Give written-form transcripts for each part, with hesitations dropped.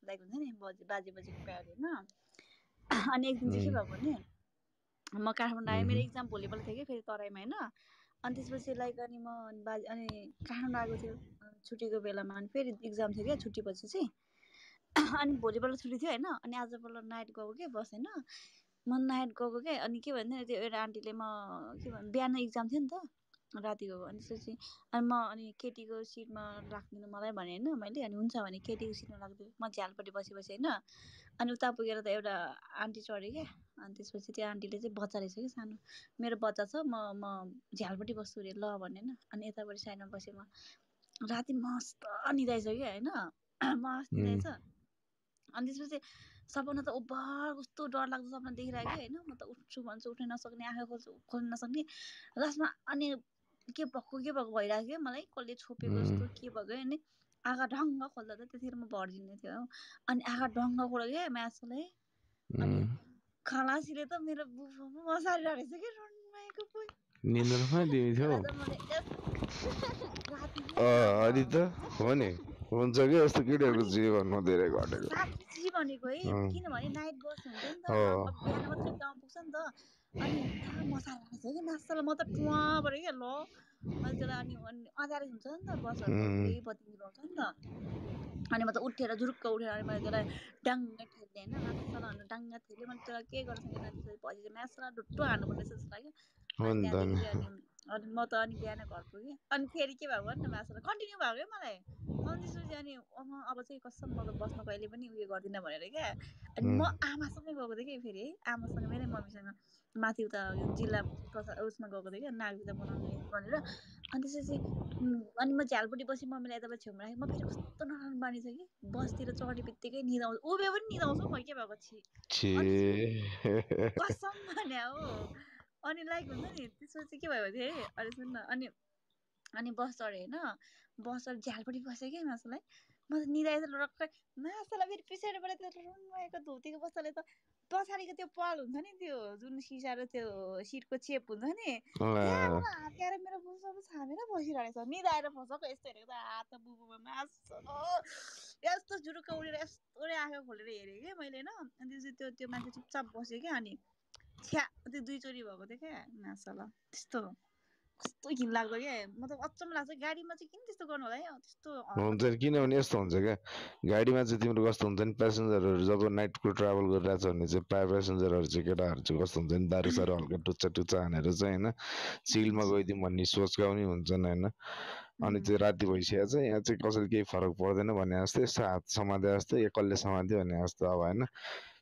Like हुन्छ नि बाजे बजेको प्यार होइन। अनि एक दिन चाहिँ के भएको भने म काठमाडौँ आएँ, मेरो इक्जाम भोलिपल्ट थियो कि फेरि तराईमा होइन। अनि त्यसपछि लाइक अनि म अनि काठमाडौँ आएको थियो छुट्टीको बेलामा। अनि फेरि इक्जाम थियो क्या छुट्टीपछि चाहिँ। अनि भोलिपल्ट छुट्टी थियो होइन। अनि आजपल्ट नाइट गएको के बस होइन, म नाइट गएको क्या। अनि के भन्दैन त्यो एउटा आन्टीले म के भन्नु बिहान इक्जाम थियो नि त राति गएको। अनि त्यसपछि अनि केटीको सिटमा राखिदिनु मलाई भने होइन मैले। अनि हुन्छ भने केटीको सिटमा राखिदियो, म झ्यालपट्टि बसेपछि होइन। अनि उता पुगेर त एउटा आन्टी चढ्यो क्या। अनि त्यसपछि त्यो आन्टीले चाहिँ बच्चा रहेछ कि सानो, मेरो बच्चा छ म झ्यालपट्टि बस्छु अरे ल भने होइन। अनि यतापट्टि साइडमा बसेँ म। राति मस्त निदाइसक्यो होइन, मस्त निदाइछ। अनि त्यसपछि सपना त ओभर कस्तो डरलाग्दो सपना देखिरहेको कि होइन। म त उठ्छु भन्छु उठ्न नसक्ने, आँखा खोल्न नसक्ने लास्टमा। अनि के भएको भइरहेको थियो मलाई, कसले छोपेको जस्तो के भएको। अनि आँखा ढङ्ग खोल्दा त त्यतिखेर म भर्जिने थियो। अनि आँखा ढङ्ग खोल्यो क्या म्यासलाई। अनि खलासीले त मेरो बुफामा मसारी रहेछ कि रन्माएको पो निन्द्रामा तिमी थियौ त्यसलाई त मैले राति अलि त हो नि हुन्छ कि यस्तो केटीहरूको जीवनमा धेरै घटेको साँच्ची भनेको है। किनभने नाइट बस हुन्छ नि त, हो अब बिहान मात्रै गाउँ पुग्छ नि त। अनि कहाँ मसाला रहेछ कि मासला, म त टुवा पऱ्यो क्या ल। अनि त्यसलाई अनि अँध्यारो हुन्छ नि त बसहरू त पुरै बत्ती निभाउँछ नि त। अनि म त उठेर झुरुक्क उठेर अनि मैले त्यसलाई डाङ्गा ठेल्ने होइन मासला भनेर डाङ्गा ठेल्यो। मैले त्यसलाई के गर्न सकेन। अनि त्यसपछि पछि चाहिँ मासला ढुट्टो हाल्नुपर्ने जस्तो लाग्यो। हो अनि नि त त्यहाँदेखि नि चाहिँ अनि म त अनि बिहान घर पुगेँ। अनि फेरि के भएको नि त मासला कन्टिन्यू भएको क्या मलाई। अनि त्यसपछि अनि अब चाहिँ कसम म त बस्न कहिले पनि उयो गर्दिनँ भनेर क्या। अनि म आमासँगै गएको थिएँ कि फेरि है, आमासँग मेरै मम्मीसँग माथि उता जिल्ला उसमा गएको थिएँ क्या नागरिकता बनाउने भनेर। अनि त्यसपछि अनि म झ्यालपट्टि बसेँ, मम्मीलाई यताबाट छेउमा राखेँ। म फेरि कस्तो नराम्रो बानी छ कि बसतिर चढ्ने बित्तिकै निदाउँछु, उभियो पनि निदाउँछु म के भएको छि। छि अनि कसम भने हो। अनि लाइक हुन्छ नि त्यसपछि के भयो भने है, अनि सुन न। अनि बस चढेँ होइन, बस चढेर झ्यालपट्टि बसेँ क्या मासुलाई। म त निदाएछ रक्कै मासुलाई फेरि पछाडिबाट त्यो रुङ्गएको धोतीको बस्ताले त पछाडिको त्यो पल हुन्छ नि त्यो जुन सिसा र त्यो सिटको चेप हुन्छ नि त्यहाँबाट हातेर मेरो बुझ्नु छामेर बसिरहेछ। निदाएर फसक यस्तो हेरेको त हात बुबुमा मासु यस्तो जुरुक्क उडेर यस्तो आँखा खोलेर हेरेँ क्या मैले होइन। अनि त्यसपछि त्यो मान्छे चुपचाप बस्यो क्या। अनि छ्या त्यो दुईचोटि भएको थियो क्या मासला। त्यस्तो कस्तो घिनलाग्दो क्या। म त अचम्म लाग्छ गाडीमा चाहिँ किन त्यस्तो गर्नु होला है त्यस्तो हरकत। हुन्छ नि किनभने यस्तो हुन्छ क्या गाडीमा चाहिँ तिम्रो कस्तो हुन्छ नि प्यासेन्जरहरू जब नाइटको ट्राभल गरिरहेछ भने चाहिँ प्रायः प्यासेन्जरहरू चाहिँ केटाहरू चाहिँ कस्तो हुन्छ नि दारू सारू हल्का टुच्चा हानेर चाहिँ होइन चिलमा गइदिउँ भन्ने सोचका पनि हुन्छन् होइन। अनि चाहिँ राति भइसकेको छ यहाँ चाहिँ कसैले केही फरक पर्दैन भने जस्तै यस्तो हात समाते जस्तो कसले समात्यो भने जस्तो अब होइन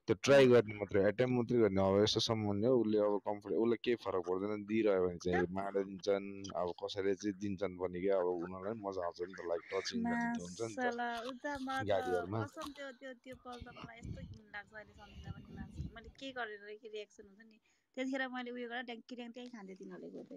त्यो ट्राई गर्ने मात्रै एटेम्प मात्रै गर्ने। अब यस्तो सम्बन्ध हो उसले अब कम्फर्ट उसलाई केही फरक पर्दैन दिइरह्यो भने चाहिँ माडा दिन्छन् अब कसैले चाहिँ दिन्छन् भने क्या अब उनीहरूलाई पनि मजा आउँछ नि त लाइक टचिङ गर्ने त हुन्छ नि त मासला उता मलाई त गाडीहरूमा। कसम त्यो त्यो त्यो पल त मलाई यस्तो घिन लाग्छ अहिले सम्झिँदा पनि। मैले के गरेर के रिएक्सन हुन्छ नि त्यतिखेर मैले उयो गरेर ट्याङ्की खान्थेँ तिनीहरूले गएर।